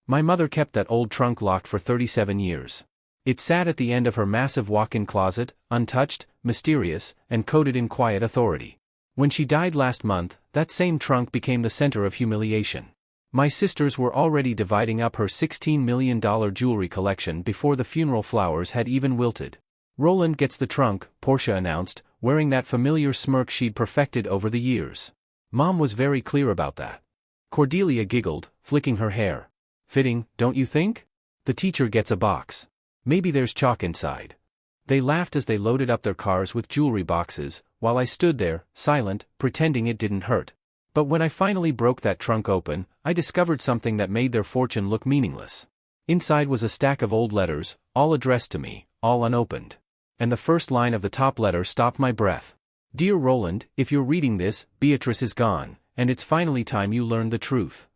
My mother kept that old trunk locked for 37 years. It sat at the end of her massive walk-in closet, untouched, mysterious, and coated in quiet authority. When she died last month, that same trunk became the center of humiliation. My sisters were already dividing up her $16 million jewelry collection before the funeral flowers had even wilted. "Roland gets the trunk," Portia announced, wearing that familiar smirk she'd perfected over the years. Mom was very clear about that. Cordelia giggled, flicking her hair. "Fitting, don't you think? The teacher gets a box. Maybe there's chalk inside." They laughed as they loaded up their cars with jewelry boxes, while I stood there, silent, pretending it didn't hurt. But when I finally broke that trunk open, I discovered something that made their fortune look meaningless. Inside was a stack of old letters, all addressed to me, all unopened. And the first line of the top letter stopped my breath. "Dear Roland, if you're reading this, Beatrice is gone, and it's finally time you learned the truth.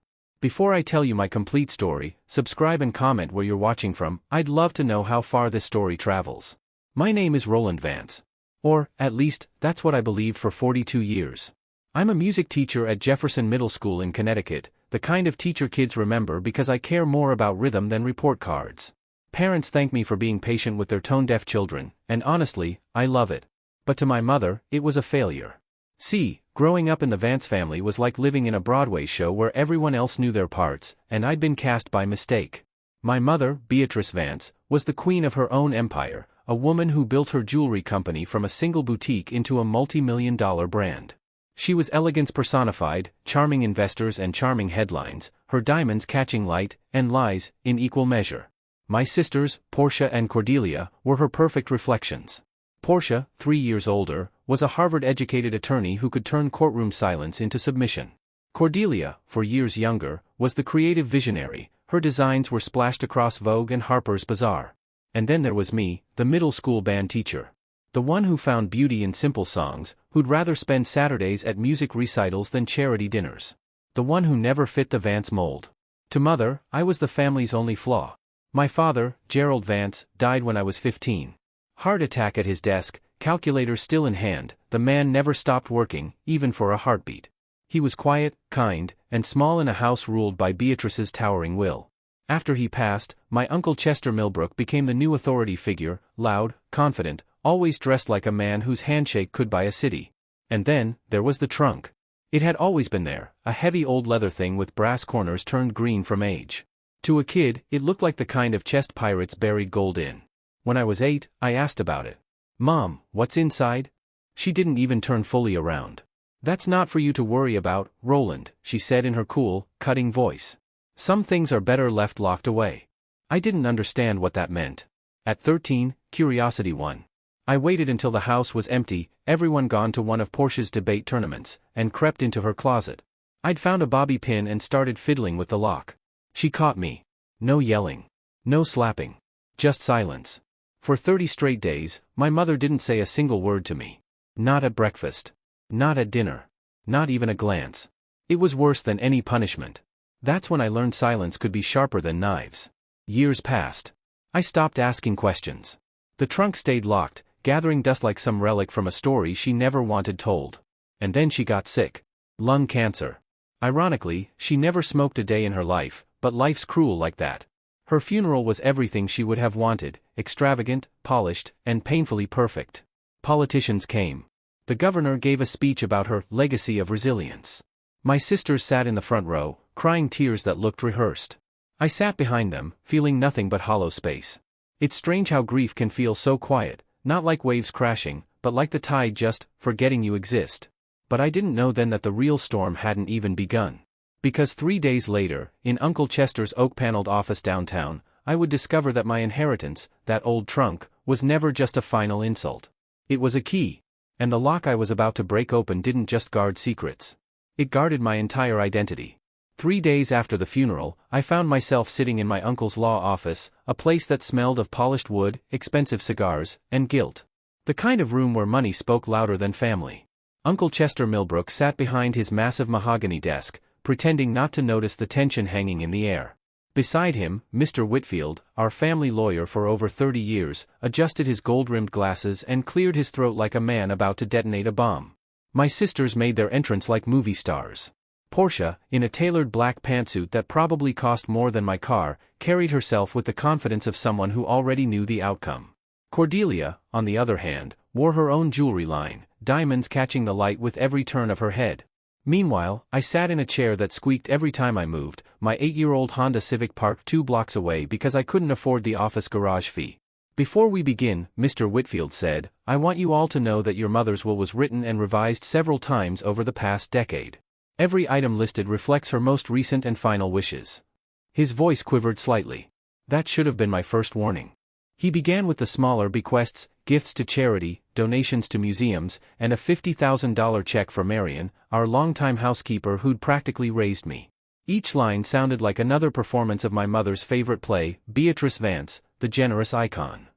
Before I tell you my complete story, subscribe and comment where you're watching from. I'd love to know how far this story travels. My name is Roland Vance. Or, at least, that's what I believed for 42 years. I'm a music teacher at Jefferson Middle School in Connecticut, the kind of teacher kids remember because I care more about rhythm than report cards. Parents thank me for being patient with their tone-deaf children, and honestly, I love it. But to my mother, it was a failure. See, growing up in the Vance family was like living in a Broadway show where everyone else knew their parts, and I'd been cast by mistake. My mother, Beatrice Vance, was the queen of her own empire, a woman who built her jewelry company from a single boutique into a multi-million-dollar brand. She was elegance personified, charming investors and charming headlines, her diamonds catching light, and lies, in equal measure. My sisters, Portia and Cordelia, were her perfect reflections. Portia, 3 years older, was a Harvard-educated attorney who could turn courtroom silence into submission. Cordelia, 4 years younger, was the creative visionary. Her designs were splashed across Vogue and Harper's Bazaar. And then there was me, the middle school band teacher. The one who found beauty in simple songs, who'd rather spend Saturdays at music recitals than charity dinners. The one who never fit the Vance mold. To Mother, I was the family's only flaw. My father, Gerald Vance, died when I was 15. Heart attack at his desk, calculator still in hand, the man never stopped working, even for a heartbeat. He was quiet, kind, and small in a house ruled by Beatrice's towering will. After he passed, my uncle Chester Millbrook became the new authority figure, loud, confident, always dressed like a man whose handshake could buy a city. And then, there was the trunk. It had always been there, a heavy old leather thing with brass corners turned green from age. To a kid, it looked like the kind of chest pirates buried gold in. When I was 8, I asked about it. "Mom, what's inside?" She didn't even turn fully around. "That's not for you to worry about, Roland," she said in her cool, cutting voice. "Some things are better left locked away." I didn't understand what that meant. At 13, curiosity won. I waited until the house was empty, everyone gone to one of Portia's debate tournaments, and crept into her closet. I'd found a bobby pin and started fiddling with the lock. She caught me. No yelling. No slapping. Just silence. For 30 straight days, my mother didn't say a single word to me. Not at breakfast. Not at dinner. Not even a glance. It was worse than any punishment. That's when I learned silence could be sharper than knives. Years passed. I stopped asking questions. The trunk stayed locked, gathering dust like some relic from a story she never wanted told. And then she got sick. Lung cancer. Ironically, she never smoked a day in her life, but life's cruel like that. Her funeral was everything she would have wanted, extravagant, polished, and painfully perfect. Politicians came. The governor gave a speech about her legacy of resilience. My sisters sat in the front row, crying tears that looked rehearsed. I sat behind them, feeling nothing but hollow space. It's strange how grief can feel so quiet, not like waves crashing, but like the tide just forgetting you exist. But I didn't know then that the real storm hadn't even begun. Because 3 days later, in Uncle Chester's oak-paneled office downtown, I would discover that my inheritance, that old trunk, was never just a final insult. It was a key. And the lock I was about to break open didn't just guard secrets. It guarded my entire identity. 3 days after the funeral, I found myself sitting in my uncle's law office, a place that smelled of polished wood, expensive cigars, and guilt. The kind of room where money spoke louder than family. Uncle Chester Millbrook sat behind his massive mahogany desk, pretending not to notice the tension hanging in the air. Beside him, Mr. Whitfield, our family lawyer for over 30 years, adjusted his gold-rimmed glasses and cleared his throat like a man about to detonate a bomb. My sisters made their entrance like movie stars. Portia, in a tailored black pantsuit that probably cost more than my car, carried herself with the confidence of someone who already knew the outcome. Cordelia, on the other hand, wore her own jewelry line, diamonds catching the light with every turn of her head. Meanwhile, I sat in a chair that squeaked every time I moved, my 8-year-old Honda Civic parked 2 blocks away because I couldn't afford the office garage fee. "Before we begin," Mr. Whitfield said, "I want you all to know that your mother's will was written and revised several times over the past decade. Every item listed reflects her most recent and final wishes." His voice quivered slightly. That should have been my first warning. He began with the smaller bequests, gifts to charity, donations to museums, and a $50,000 check for Marion, our longtime housekeeper who'd practically raised me. Each line sounded like another performance of my mother's favorite play, Beatrice Vance, the generous icon.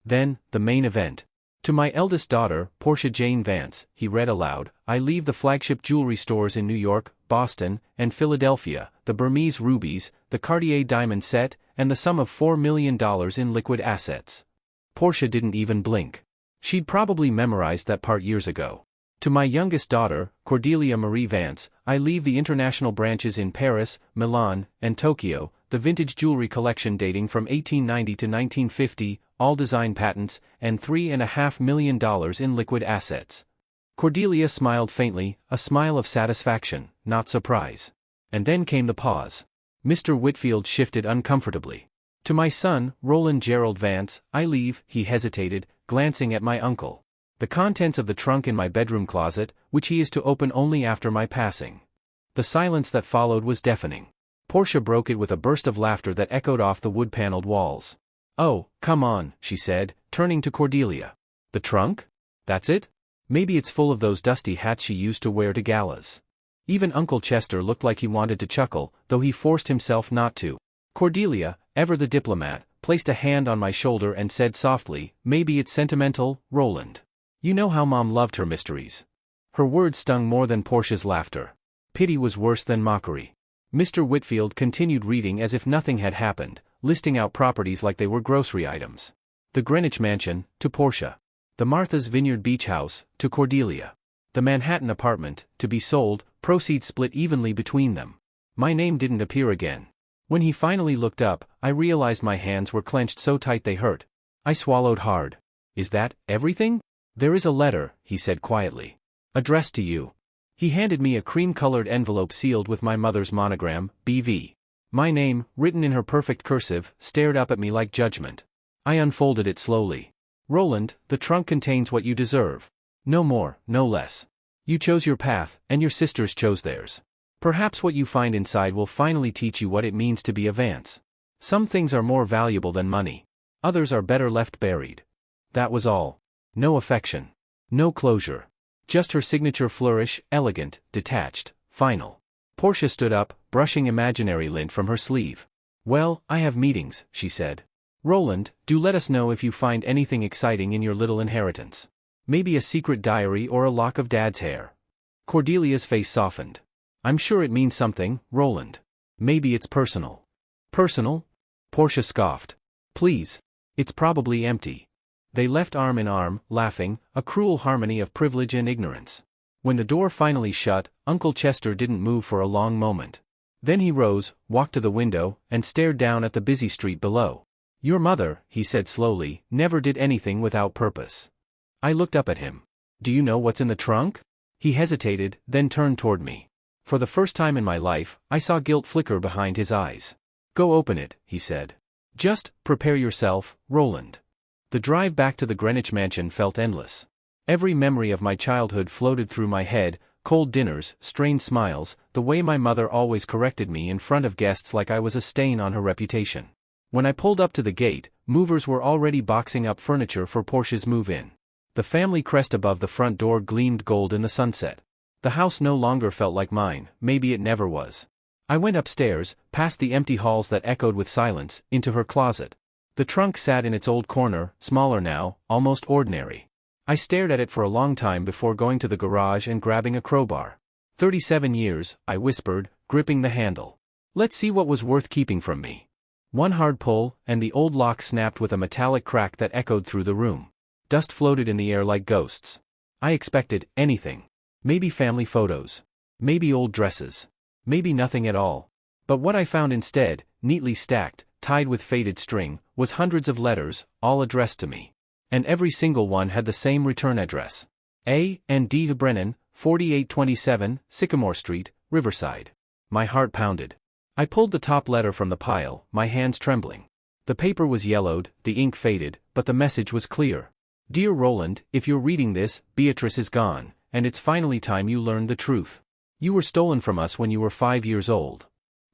Then, the main event. "To my eldest daughter, Portia Jane Vance," he read aloud, "I leave the flagship jewelry stores in New York, Boston, and Philadelphia, the Burmese rubies, the Cartier diamond set, and the sum of $4 million in liquid assets." Portia didn't even blink. She'd probably memorized that part years ago. "To my youngest daughter, Cordelia Marie Vance, I leave the international branches in Paris, Milan, and Tokyo, the vintage jewelry collection dating from 1890 to 1950, all design patents, and $3.5 million in liquid assets." Cordelia smiled faintly, a smile of satisfaction, not surprise. And then came the pause. Mr. Whitfield shifted uncomfortably. "To my son, Roland Gerald Vance, I leave," he hesitated, glancing at my uncle, "the contents of the trunk in my bedroom closet, which he is to open only after my passing." The silence that followed was deafening. Portia broke it with a burst of laughter that echoed off the wood-paneled walls. "Oh, come on," she said, turning to Cordelia. "The trunk? That's it? Maybe it's full of those dusty hats she used to wear to galas." Even Uncle Chester looked like he wanted to chuckle, though he forced himself not to. Cordelia, ever the diplomat, placed a hand on my shoulder and said softly, "Maybe it's sentimental, Roland. You know how Mom loved her mysteries." Her words stung more than Portia's laughter. Pity was worse than mockery. Mr. Whitfield continued reading as if nothing had happened, listing out properties like they were grocery items. "The Greenwich Mansion, to Portia. The Martha's Vineyard Beach House, to Cordelia. The Manhattan apartment, to be sold, proceeds split evenly between them." My name didn't appear again. When he finally looked up, I realized my hands were clenched so tight they hurt. I swallowed hard. "Is that everything?" "There is a letter," he said quietly. "Addressed to you." He handed me a cream-colored envelope sealed with my mother's monogram, B.V. My name, written in her perfect cursive, stared up at me like judgment. I unfolded it slowly. "Roland, the trunk contains what you deserve. No more, no less. You chose your path, and your sisters chose theirs. Perhaps what you find inside will finally teach you what it means to be a Vance. Some things are more valuable than money. Others are better left buried." That was all. No affection. No closure. Just her signature flourish, elegant, detached, final. Portia stood up, brushing imaginary lint from her sleeve. "Well, I have meetings," she said. "Roland, do let us know if you find anything exciting in your little inheritance. Maybe a secret diary or a lock of Dad's hair." Cordelia's face softened. "I'm sure it means something, Roland. Maybe it's personal." "Personal?" Portia scoffed. "Please. It's probably empty." They left arm in arm, laughing, a cruel harmony of privilege and ignorance. When the door finally shut, Uncle Chester didn't move for a long moment. Then he rose, walked to the window, and stared down at the busy street below. "Your mother," he said slowly, "never did anything without purpose." I looked up at him. "Do you know what's in the trunk?" He hesitated, then turned toward me. For the first time in my life, I saw guilt flicker behind his eyes. "Go open it," he said. "Just prepare yourself, Roland." The drive back to the Greenwich Mansion felt endless. Every memory of my childhood floated through my head, cold dinners, strained smiles, the way my mother always corrected me in front of guests like I was a stain on her reputation. When I pulled up to the gate, movers were already boxing up furniture for Portia's move-in. The family crest above the front door gleamed gold in the sunset. The house no longer felt like mine, maybe it never was. I went upstairs, past the empty halls that echoed with silence, into her closet. The trunk sat in its old corner, smaller now, almost ordinary. I stared at it for a long time before going to the garage and grabbing a crowbar. 37 years, I whispered, gripping the handle. Let's see what was worth keeping from me. One hard pull, and the old lock snapped with a metallic crack that echoed through the room. Dust floated in the air like ghosts. I expected anything. Maybe family photos. Maybe old dresses. Maybe nothing at all. But what I found instead, neatly stacked, tied with faded string, was hundreds of letters, all addressed to me. And every single one had the same return address. A. and D. to Brennan, 4827, Sycamore Street, Riverside. My heart pounded. I pulled the top letter from the pile, my hands trembling. The paper was yellowed, the ink faded, but the message was clear. Dear Roland, if you're reading this, Beatrice is gone, and it's finally time you learned the truth. You were stolen from us when you were 5 years old.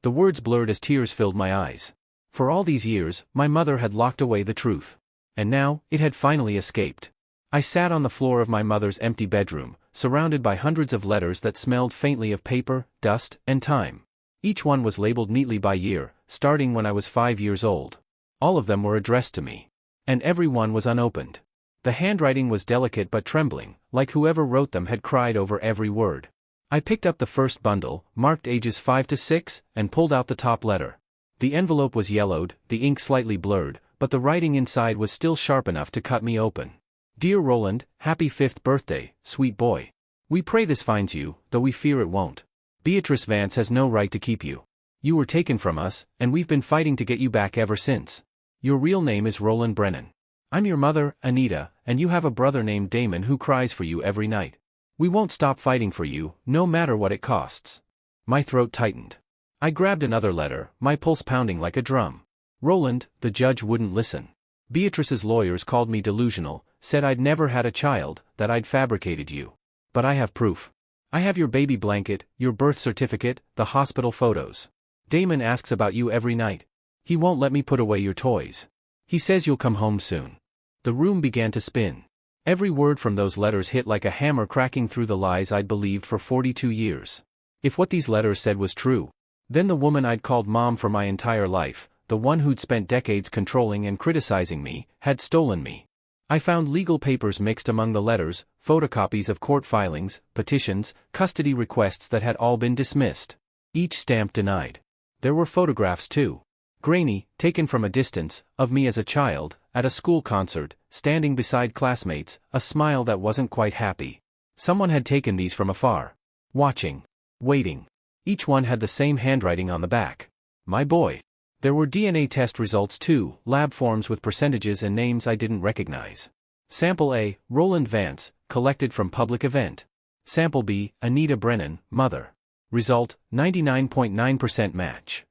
The words blurred as tears filled my eyes. For all these years, my mother had locked away the truth. And now, it had finally escaped. I sat on the floor of my mother's empty bedroom, surrounded by hundreds of letters that smelled faintly of paper, dust, and time. Each one was labeled neatly by year, starting when I was 5 years old. All of them were addressed to me. And every one was unopened. The handwriting was delicate but trembling, like whoever wrote them had cried over every word. I picked up the first bundle, marked ages 5 to 6, and pulled out the top letter. The envelope was yellowed, the ink slightly blurred, but the writing inside was still sharp enough to cut me open. Dear Roland, happy 5th birthday, sweet boy. We pray this finds you, though we fear it won't. Beatrice Vance has no right to keep you. You were taken from us, and we've been fighting to get you back ever since. Your real name is Roland Brennan. I'm your mother, Anita, and you have a brother named Damon who cries for you every night. We won't stop fighting for you, no matter what it costs. My throat tightened. I grabbed another letter, my pulse pounding like a drum. Roland, the judge wouldn't listen. Beatrice's lawyers called me delusional, said I'd never had a child, that I'd fabricated you. But I have proof. I have your baby blanket, your birth certificate, the hospital photos. Damon asks about you every night. He won't let me put away your toys. He says you'll come home soon. The room began to spin. Every word from those letters hit like a hammer cracking through the lies I'd believed for 42 years. If what these letters said was true, then the woman I'd called mom for my entire life, the one who'd spent decades controlling and criticizing me, had stolen me. I found legal papers mixed among the letters, photocopies of court filings, petitions, custody requests that had all been dismissed. Each stamp denied. There were photographs too. Grainy, taken from a distance, of me as a child, at a school concert, standing beside classmates, a smile that wasn't quite happy. Someone had taken these from afar. Watching. Waiting. Each one had the same handwriting on the back. My boy. There were DNA test results too, lab forms with percentages and names I didn't recognize. Sample A, Roland Vance, collected from public event. Sample B, Anita Brennan, mother. Result, 99.9% match.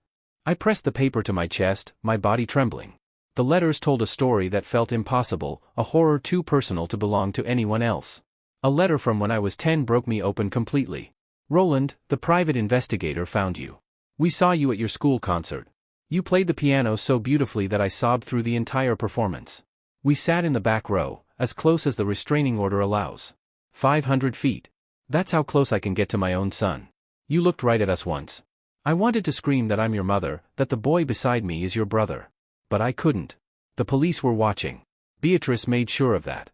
I pressed the paper to my chest, my body trembling. The letters told a story that felt impossible, a horror too personal to belong to anyone else. A letter from when I was 10 broke me open completely. Roland, the private investigator found you. We saw you at your school concert. You played the piano so beautifully that I sobbed through the entire performance. We sat in the back row, as close as the restraining order allows. 500 feet. That's how close I can get to my own son. You looked right at us once. I wanted to scream that I'm your mother, that the boy beside me is your brother. But I couldn't. The police were watching. Beatrice made sure of that.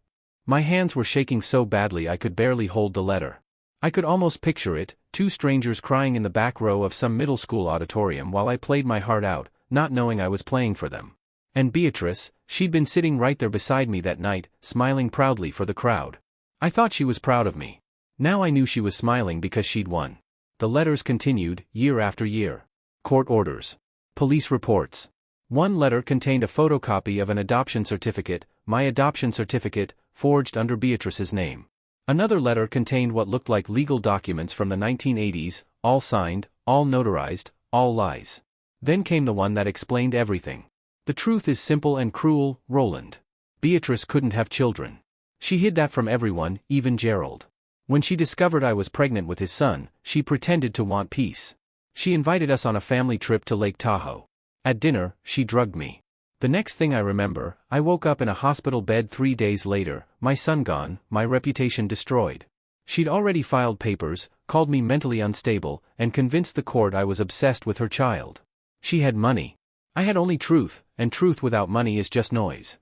My hands were shaking so badly I could barely hold the letter. I could almost picture it, two strangers crying in the back row of some middle school auditorium while I played my heart out, not knowing I was playing for them. And Beatrice, she'd been sitting right there beside me that night, smiling proudly for the crowd. I thought she was proud of me. Now I knew she was smiling because she'd won. The letters continued, year after year. Court orders. Police reports. One letter contained a photocopy of an adoption certificate, my adoption certificate, forged under Beatrice's name. Another letter contained what looked like legal documents from the 1980s, all signed, all notarized, all lies. Then came the one that explained everything. The truth is simple and cruel, Roland. Beatrice couldn't have children. She hid that from everyone, even Gerald. When she discovered I was pregnant with his son, she pretended to want peace. She invited us on a family trip to Lake Tahoe. At dinner, she drugged me. The next thing I remember, I woke up in a hospital bed 3 days later, my son gone, my reputation destroyed. She'd already filed papers, called me mentally unstable, and convinced the court I was obsessed with her child. She had money. I had only truth, and truth without money is just noise.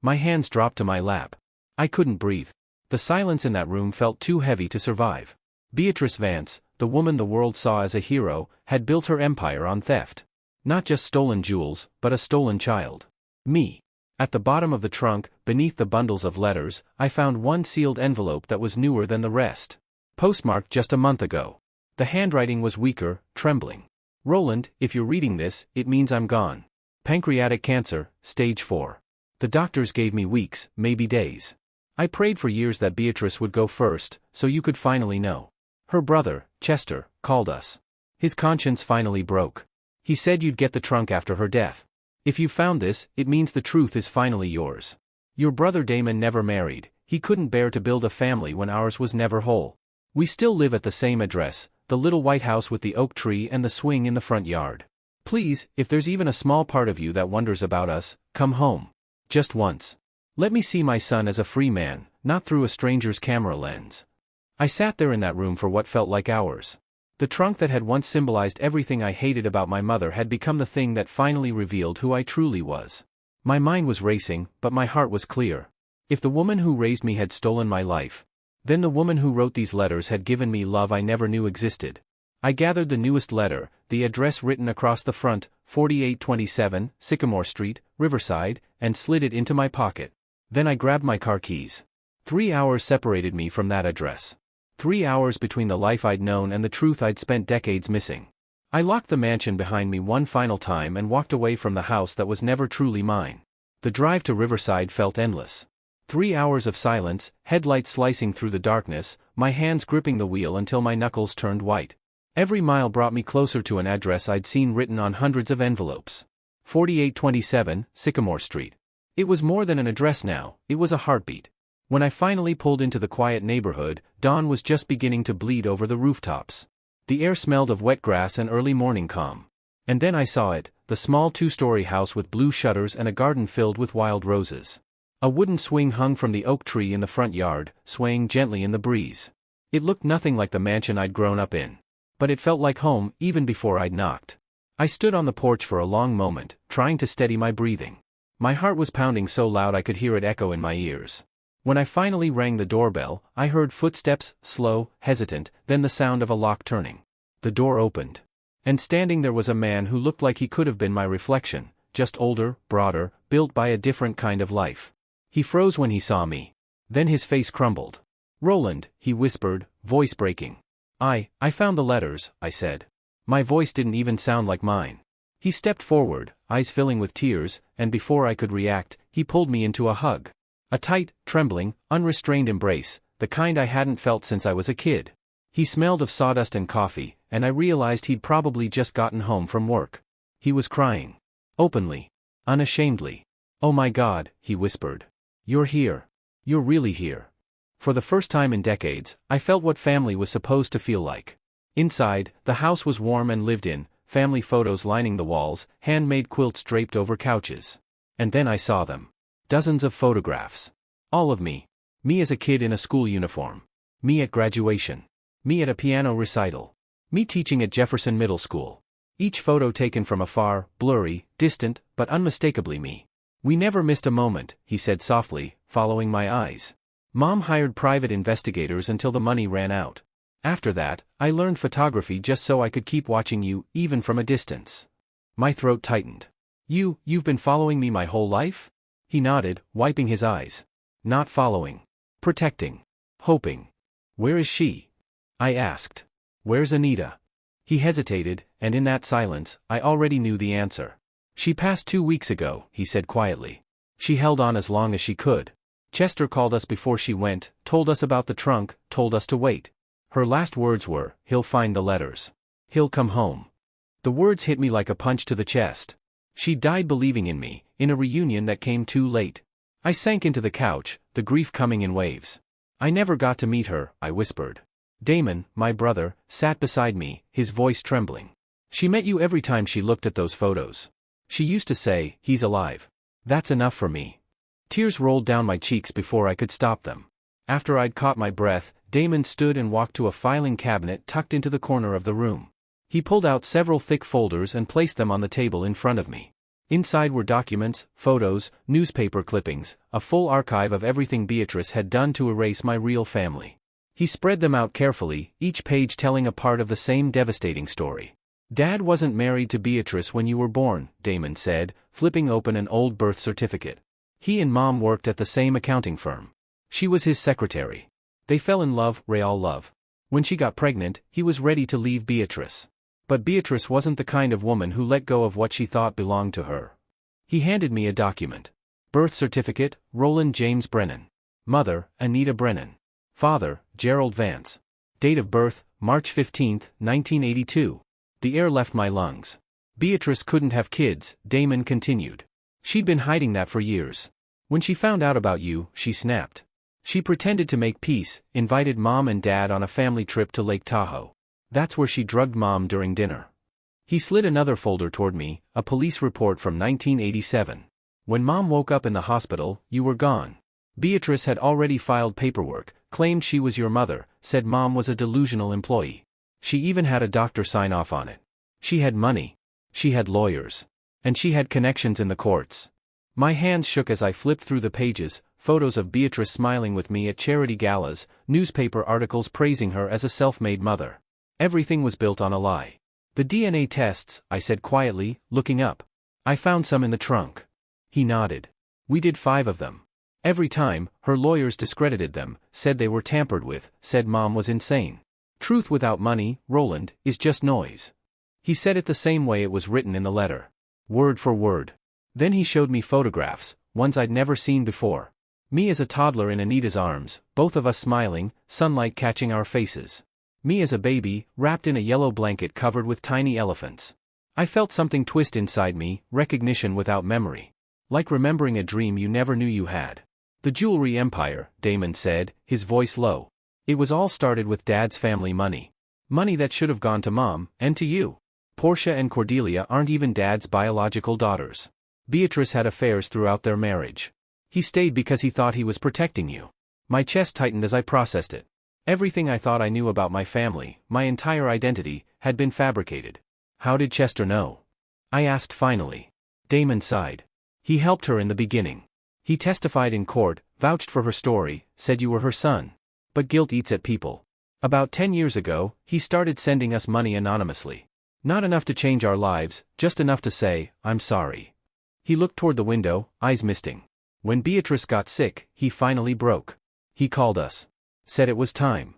My hands dropped to my lap. I couldn't breathe. The silence in that room felt too heavy to survive. Beatrice Vance, the woman the world saw as a hero, had built her empire on theft. Not just stolen jewels, but a stolen child. Me. At the bottom of the trunk, beneath the bundles of letters, I found one sealed envelope that was newer than the rest. Postmarked just a month ago. The handwriting was weaker, trembling. Roland, if you're reading this, it means I'm gone. Pancreatic cancer, stage 4. The doctors gave me weeks, maybe days. I prayed for years that Beatrice would go first, so you could finally know. Her brother, Chester, called us. His conscience finally broke. He said you'd get the trunk after her death. If you found this, it means the truth is finally yours. Your brother Damon never married, he couldn't bear to build a family when ours was never whole. We still live at the same address, the little white house with the oak tree and the swing in the front yard. Please, if there's even a small part of you that wonders about us, come home. Just once. Let me see my son as a free man, not through a stranger's camera lens. I sat there in that room for what felt like hours. The trunk that had once symbolized everything I hated about my mother had become the thing that finally revealed who I truly was. My mind was racing, but my heart was clear. If the woman who raised me had stolen my life, then the woman who wrote these letters had given me love I never knew existed. I gathered the newest letter, the address written across the front, 4827, Sycamore Street, Riverside, and slid it into my pocket. Then I grabbed my car keys. 3 hours separated me from that address. 3 hours between the life I'd known and the truth I'd spent decades missing. I locked the mansion behind me one final time and walked away from the house that was never truly mine. The drive to Riverside felt endless. 3 hours of silence, headlights slicing through the darkness, my hands gripping the wheel until my knuckles turned white. Every mile brought me closer to an address I'd seen written on hundreds of envelopes. 4827, Sycamore Street. It was more than an address now, it was a heartbeat. When I finally pulled into the quiet neighborhood, dawn was just beginning to bleed over the rooftops. The air smelled of wet grass and early morning calm. And then I saw it, the small 2-story house with blue shutters and a garden filled with wild roses. A wooden swing hung from the oak tree in the front yard, swaying gently in the breeze. It looked nothing like the mansion I'd grown up in. But it felt like home, even before I'd knocked. I stood on the porch for a long moment, trying to steady my breathing. My heart was pounding so loud I could hear it echo in my ears. When I finally rang the doorbell, I heard footsteps, slow, hesitant, then the sound of a lock turning. The door opened. And standing there was a man who looked like he could have been my reflection, just older, broader, built by a different kind of life. He froze when he saw me. Then his face crumbled. "Roland," he whispered, voice breaking. I found the letters," I said. My voice didn't even sound like mine. He stepped forward, eyes filling with tears, and before I could react, he pulled me into a hug. A tight, trembling, unrestrained embrace, the kind I hadn't felt since I was a kid. He smelled of sawdust and coffee, and I realized he'd probably just gotten home from work. He was crying. Openly. Unashamedly. "Oh my God," he whispered. "You're here. You're really here." For the first time in decades, I felt what family was supposed to feel like. Inside, the house was warm and lived in, family photos lining the walls, handmade quilts draped over couches. And then I saw them. Dozens of photographs. All of me. Me as a kid in a school uniform. Me at graduation. Me at a piano recital. Me teaching at Jefferson Middle School. Each photo taken from afar, blurry, distant, but unmistakably me. "We never missed a moment," he said softly, following my eyes. "Mom hired private investigators until the money ran out. After that, I learned photography just so I could keep watching you, even from a distance." My throat tightened. You've been following me my whole life?" He nodded, wiping his eyes. "Not following. Protecting. Hoping." "Where is she?" I asked. "Where's Anita?" He hesitated, and in that silence, I already knew the answer. "She passed 2 weeks ago," he said quietly. "She held on as long as she could. Chester called us before she went, told us about the trunk, told us to wait. Her last words were, 'He'll find the letters. He'll come home.' The words hit me like a punch to the chest. She died believing in me, in a reunion that came too late. I sank into the couch, the grief coming in waves. "I never got to meet her," I whispered. "Damon, my brother, sat beside me, his voice trembling. She met you every time she looked at those photos. She used to say, 'He's alive.' That's enough for me." Tears rolled down my cheeks before I could stop them. After I'd caught my breath, Damon stood and walked to a filing cabinet tucked into the corner of the room. He pulled out several thick folders and placed them on the table in front of me. Inside were documents, photos, newspaper clippings, a full archive of everything Beatrice had done to erase my real family. He spread them out carefully, each page telling a part of the same devastating story. "Dad wasn't married to Beatrice when you were born," Damon said, flipping open an old birth certificate. "He and Mom worked at the same accounting firm. She was his secretary. They fell in love, real love. When she got pregnant, he was ready to leave Beatrice. But Beatrice wasn't the kind of woman who let go of what she thought belonged to her. He handed me a document. Birth certificate, Roland James Brennan. Mother, Anita Brennan. Father, Gerald Vance. Date of birth, March 15, 1982. The air left my lungs. Beatrice couldn't have kids, Damon continued. She'd been hiding that for years. When she found out about you, she snapped. She pretended to make peace, invited Mom and Dad on a family trip to Lake Tahoe. That's where she drugged Mom during dinner. He slid another folder toward me, a police report from 1987. When Mom woke up in the hospital, you were gone. Beatrice had already filed paperwork, claimed she was your mother, said Mom was a delusional employee. She even had a doctor sign off on it. She had money. She had lawyers. And she had connections in the courts. My hands shook as I flipped through the pages, photos of Beatrice smiling with me at charity galas, newspaper articles praising her as a self-made mother. Everything was built on a lie. The DNA tests, I said quietly, looking up. I found some in the trunk. He nodded. We did 5 of them. Every time, her lawyers discredited them, said they were tampered with, said Mom was insane. Truth without money, Roland, is just noise. He said it the same way it was written in the letter. Word for word. Then he showed me photographs, ones I'd never seen before. Me as a toddler in Anita's arms, both of us smiling, sunlight catching our faces. Me as a baby, wrapped in a yellow blanket covered with tiny elephants. I felt something twist inside me, recognition without memory. Like remembering a dream you never knew you had. The jewelry empire, Damon said, his voice low. It was all started with Dad's family money. Money that should have gone to Mom, and to you. Portia and Cordelia aren't even Dad's biological daughters. Beatrice had affairs throughout their marriage. He stayed because he thought he was protecting you. My chest tightened as I processed it. Everything I thought I knew about my family, my entire identity, had been fabricated. How did Chester know? I asked finally. Damon sighed. He helped her in the beginning. He testified in court, vouched for her story, said you were her son. But guilt eats at people. About 10 years ago, he started sending us money anonymously. Not enough to change our lives, just enough to say, I'm sorry. He looked toward the window, eyes misting. When Beatrice got sick, he finally broke. He called us. Said it was time.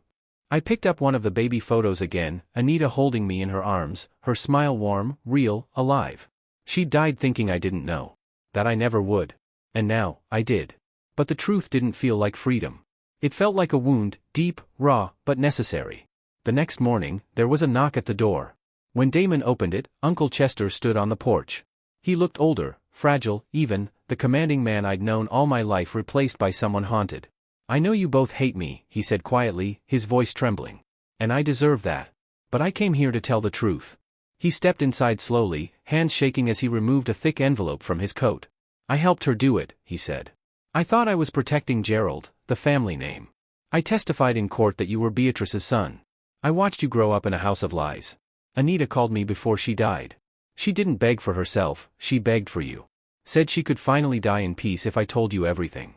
I picked up one of the baby photos again, Anita holding me in her arms, her smile warm, real, alive. She died thinking I didn't know. That I never would. And now, I did. But the truth didn't feel like freedom. It felt like a wound, deep, raw, but necessary. The next morning, there was a knock at the door. When Damon opened it, Uncle Chester stood on the porch. He looked older, fragile, even, the commanding man I'd known all my life replaced by someone haunted. I know you both hate me, he said quietly, his voice trembling. And I deserve that. But I came here to tell the truth. He stepped inside slowly, hands shaking as he removed a thick envelope from his coat. I helped her do it, he said. I thought I was protecting Gerald, the family name. I testified in court that you were Beatrice's son. I watched you grow up in a house of lies. Anita called me before she died. She didn't beg for herself, she begged for you. Said she could finally die in peace if I told you everything.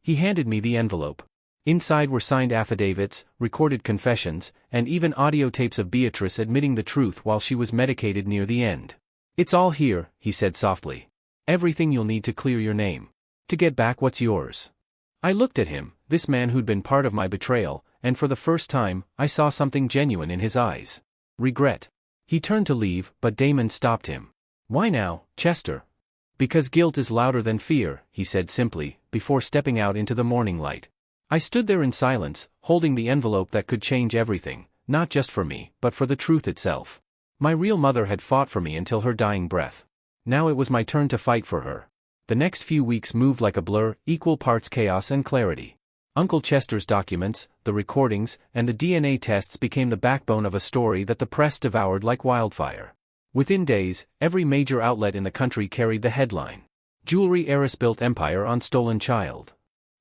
He handed me the envelope. Inside were signed affidavits, recorded confessions, and even audio tapes of Beatrice admitting the truth while she was medicated near the end. It's all here, he said softly. Everything you'll need to clear your name. To get back what's yours. I looked at him, this man who'd been part of my betrayal, and for the first time, I saw something genuine in his eyes. Regret. He turned to leave, but Damon stopped him. Why now, Chester? Because guilt is louder than fear, he said simply, before stepping out into the morning light. I stood there in silence, holding the envelope that could change everything, not just for me, but for the truth itself. My real mother had fought for me until her dying breath. Now it was my turn to fight for her. The next few weeks moved like a blur, equal parts chaos and clarity. Uncle Chester's documents, the recordings, and the DNA tests became the backbone of a story that the press devoured like wildfire. Within days, every major outlet in the country carried the headline. Jewelry heiress built empire on stolen child.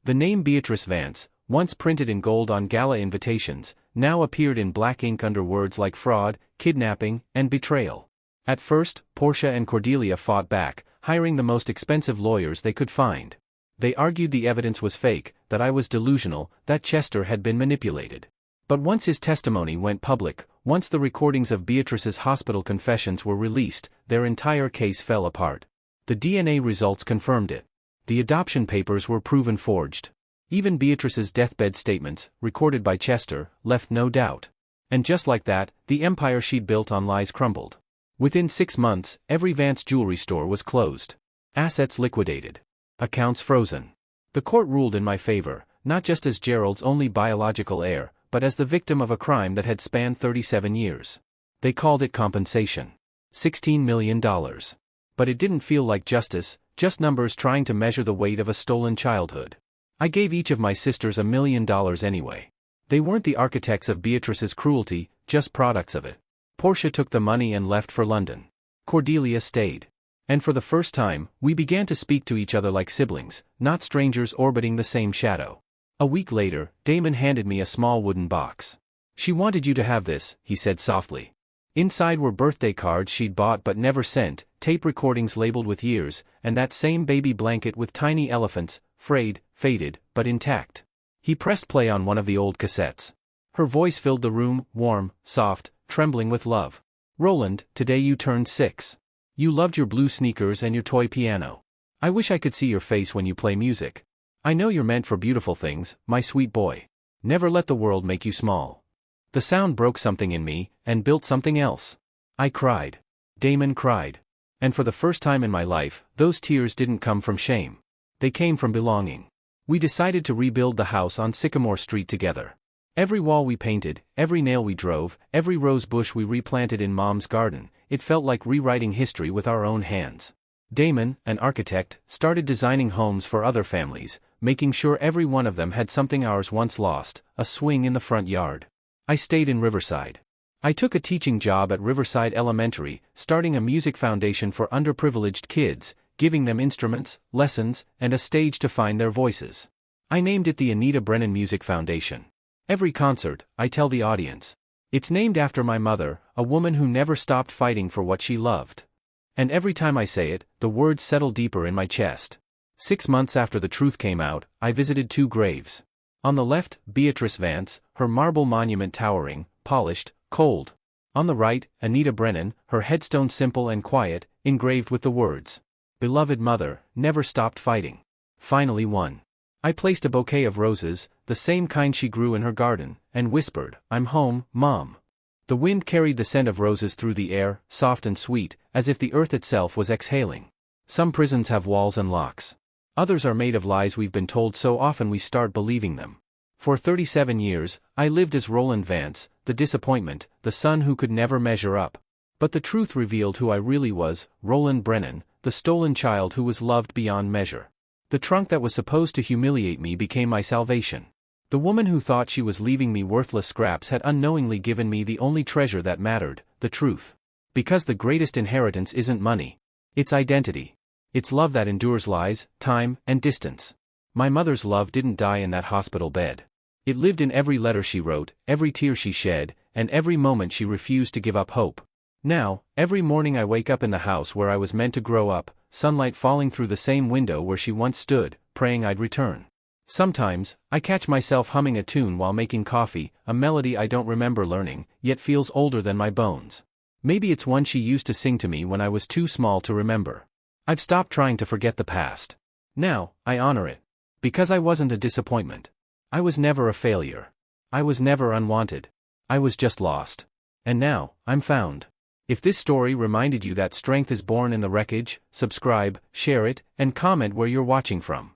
The name Beatrice Vance, once printed in gold on gala invitations, now appeared in black ink under words like fraud, kidnapping, and betrayal. At first, Portia and Cordelia fought back, hiring the most expensive lawyers they could find. They argued the evidence was fake, that I was delusional, that Chester had been manipulated. But once his testimony went public, once the recordings of Beatrice's hospital confessions were released, their entire case fell apart. The DNA results confirmed it. The adoption papers were proven forged. Even Beatrice's deathbed statements, recorded by Chester, left no doubt. And just like that, the empire she'd built on lies crumbled. Within 6 months, every Vance jewelry store was closed. Assets liquidated. Accounts frozen. The court ruled in my favor, not just as Gerald's only biological heir, but as the victim of a crime that had spanned 37 years. They called it compensation. $16 million. But it didn't feel like justice, just numbers trying to measure the weight of a stolen childhood. I gave each of my sisters $1 million anyway. They weren't the architects of Beatrice's cruelty, just products of it. Portia took the money and left for London. Cordelia stayed. And for the first time, we began to speak to each other like siblings, not strangers orbiting the same shadow. A week later, Damon handed me a small wooden box. "She wanted you to have this," he said softly. Inside were birthday cards she'd bought but never sent, tape recordings labeled with years, and that same baby blanket with tiny elephants, frayed, faded, but intact. He pressed play on one of the old cassettes. Her voice filled the room, warm, soft, trembling with love. "Roland, today you turned 6. You loved your blue sneakers and your toy piano. I wish I could see your face when you play music. I know you're meant for beautiful things, my sweet boy. Never let the world make you small." The sound broke something in me, and built something else. I cried. Damon cried. And for the first time in my life, those tears didn't come from shame. They came from belonging. We decided to rebuild the house on Sycamore Street together. Every wall we painted, every nail we drove, every rose bush we replanted in Mom's garden, it felt like rewriting history with our own hands. Damon, an architect, started designing homes for other families, making sure every one of them had something ours once lost, a swing in the front yard. I stayed in Riverside. I took a teaching job at Riverside Elementary, starting a music foundation for underprivileged kids, giving them instruments, lessons, and a stage to find their voices. I named it the Anita Brennan Music Foundation. Every concert, I tell the audience, it's named after my mother, a woman who never stopped fighting for what she loved. And every time I say it, the words settle deeper in my chest. 6 months after the truth came out, I visited 2 graves. On the left, Beatrice Vance, her marble monument towering, polished, cold. On the right, Anita Brennan, her headstone simple and quiet, engraved with the words, "Beloved mother, never stopped fighting. Finally won." I placed a bouquet of roses, the same kind she grew in her garden, and whispered, "I'm home, Mom." The wind carried the scent of roses through the air, soft and sweet, as if the earth itself was exhaling. Some prisons have walls and locks. Others are made of lies we've been told so often we start believing them. For 37 years, I lived as Roland Vance, the disappointment, the son who could never measure up. But the truth revealed who I really was, Roland Brennan, the stolen child who was loved beyond measure. The trunk that was supposed to humiliate me became my salvation. The woman who thought she was leaving me worthless scraps had unknowingly given me the only treasure that mattered, the truth. Because the greatest inheritance isn't money. It's identity. It's love that endures lies, time, and distance. My mother's love didn't die in that hospital bed. It lived in every letter she wrote, every tear she shed, and every moment she refused to give up hope. Now, every morning I wake up in the house where I was meant to grow up, sunlight falling through the same window where she once stood, praying I'd return. Sometimes, I catch myself humming a tune while making coffee, a melody I don't remember learning, yet feels older than my bones. Maybe it's one she used to sing to me when I was too small to remember. I've stopped trying to forget the past. Now, I honor it. Because I wasn't a disappointment. I was never a failure. I was never unwanted. I was just lost. And now, I'm found. If this story reminded you that strength is born in the wreckage, subscribe, share it, and comment where you're watching from.